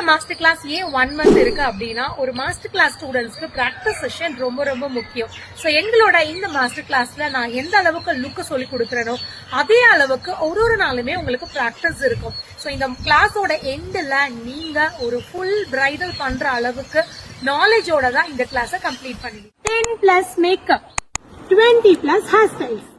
Master class ஏன் 1 month இருக்கு அப்படின்னா, ஒரு மாஸ்டர் கிளாஸ் ஸ்டூடெண்ட்ஸ்க்கு பிராக்டிஸ் செஷன் ரொம்ப ரொம்ப முக்கியம். ஸோ எங்களோட இந்த மாஸ்டர் கிளாஸ்ல நான் எந்த அளவுக்கு லுக்கு சொல்லி கொடுக்குறேனோ அதே அளவுக்கு ஒரு நாளுமே உங்களுக்கு பிராக்டிஸ் இருக்கும். ஸோ இந்த கிளாஸோட எண்டில் நீங்க ஒரு ஃபுல் பிரைடல் பண்ற அளவுக்கு நாலேஜோட தான் இந்த கிளாஸை கம்ப்ளீட் பண்ணுவீங்க. 10+ மேக்கப், 20+ ஹேர் ஸ்டைல்ஸ்.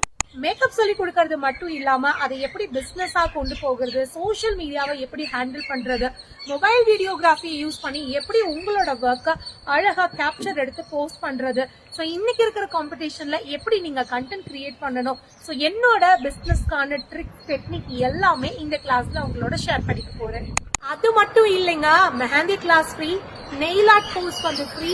மேக்கப் சொல்லி கொடுக்கறது மட்டும் இல்லாம அதை எப்படி பிசினஸா கொண்டு போகிறது, சோஷியல் மீடியாவை எப்படி ஹேண்டில் பண்றது, மொபைல் வீடியோகிராஃபியை யூஸ் பண்ணி எப்படி உங்களோட ஒர்க்கை அழகா கேப்சர் எடுத்து போஸ்ட் பண்றது, ஸோ இன்னைக்கு இருக்கிற காம்படிஷன்ல எப்படி நீங்க கண்டென்ட் கிரியேட் பண்ணணும், ஸோ என்னோட பிசினஸ்க்கான ட்ரிக் டெக்னிக் எல்லாமே இந்த கிளாஸ்ல உங்களோட ஷேர் பண்ணிக்க போறேன். அது மட்டும் இல்லைங்க, mehndi class free, nail art course வந்து ஃப்ரீ,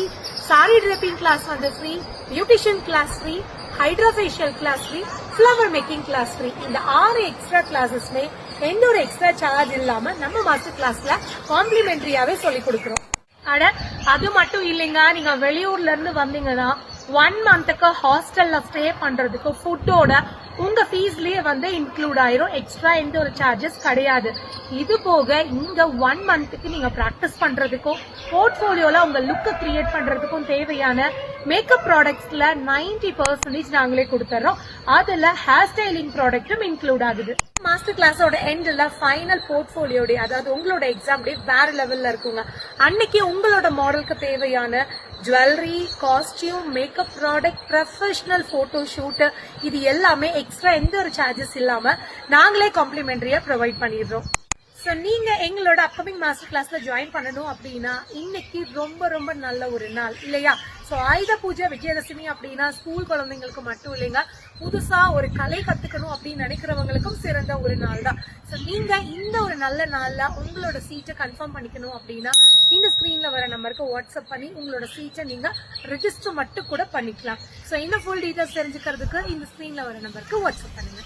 சாரி ட்ரெப்பிங் கிளாஸ் வந்து free, beautician class free, hydra facial class free, flower making class free. இந்த 6 எக்ஸ்ட்ரா கிளாஸஸ்மே எந்த ஒரு எக்ஸ்ட்ரா சார்ஜ் இல்லாம நம்ம மாஸ்டர் கிளாஸ்ல காம்ப்ளிமெண்டரியாவே சொல்லி கொடுக்குறோம். அட அது மட்டும் இல்லைங்க, நீங்க வெளியூர்ல இருந்து வந்தீங்கன்னா 1 monthக்கு ஹாஸ்டல்ல ஸ்டே பண்றதுக்கு ஃபுட்டோட உங்க ஃபீஸ்லயே வந்து இன்க்ளூட் ஆயிரும். எக்ஸ்ட்ரா எந்த ஒரு சார்ஜஸ் கிடையாது. இது போக இங்க 1 monthக்கு நீங்க பிராக்டிஸ் பண்றதுக்கும் போர்ட்போலியோல உங்க லுக்கை கிரியேட் பண்றதுக்கும் தேவையான மேக்கப் ப்ராடக்ட்ஸ்ல 90% நாங்களே கொடுத்துறோம். அதுல ஹேர் ஸ்டைலிங் ப்ராடக்ட்டும் இன்க்ளூட் ஆகுது. மாஸ்டர் கிளாஸோட எண்ட்ல ஃபைனல் போர்ட்போலியோ டே, அதாவது உங்களோட எக்ஸாம் டே வேற லெவல்ல இருக்குங்க. அன்னைக்கு உங்களோட மாடலுக்கு தேவையான jewellery, costume, makeup product, professional photo shoot, இது எல்லாமே எக்ஸ்ட்ரா எந்த ஒரு சார்ஜஸ் இல்லாம நாங்களே காம்ப்ளிமெண்டரியா ப்ரொவைட் பண்ணிடுறோம். ஸோ நீங்க எங்களோட அப்கமிங் மாஸ்டர் கிளாஸ்ல ஜாயின் பண்ணணும் அப்படின்னா இன்னைக்கு ரொம்ப ரொம்ப நல்ல ஒரு நாள் இல்லையா? ஸோ ஆயுத பூஜை, விஜயதசமி அப்படின்னா ஸ்கூல் குழந்தைங்களுக்கு மட்டும் இல்லைங்க, புதுசா ஒரு கலை கத்துக்கணும் அப்படின்னு நினைக்கிறவங்களுக்கும் சிறந்த ஒரு நாள் தான். ஸோ நீங்க இந்த ஒரு நல்ல நாள்ல உங்களோட சீட்டை கன்ஃபார்ம் பண்ணிக்கணும் அப்படின்னா இந்த ஸ்கிரீன்ல வர நம்பருக்கு வாட்ஸ்அப் பண்ணி உங்களோட சீட்டை நீங்க ரெஜிஸ்டர் மட்டும் கூட பண்ணிக்கலாம். ஸோ இன்னும் ஃபுல் டீடைல்ஸ் தெரிஞ்சுக்கிறதுக்கு இந்த ஸ்கிரீன்ல வர நம்பருக்கு வாட்ஸ்அப் பண்ணுங்க.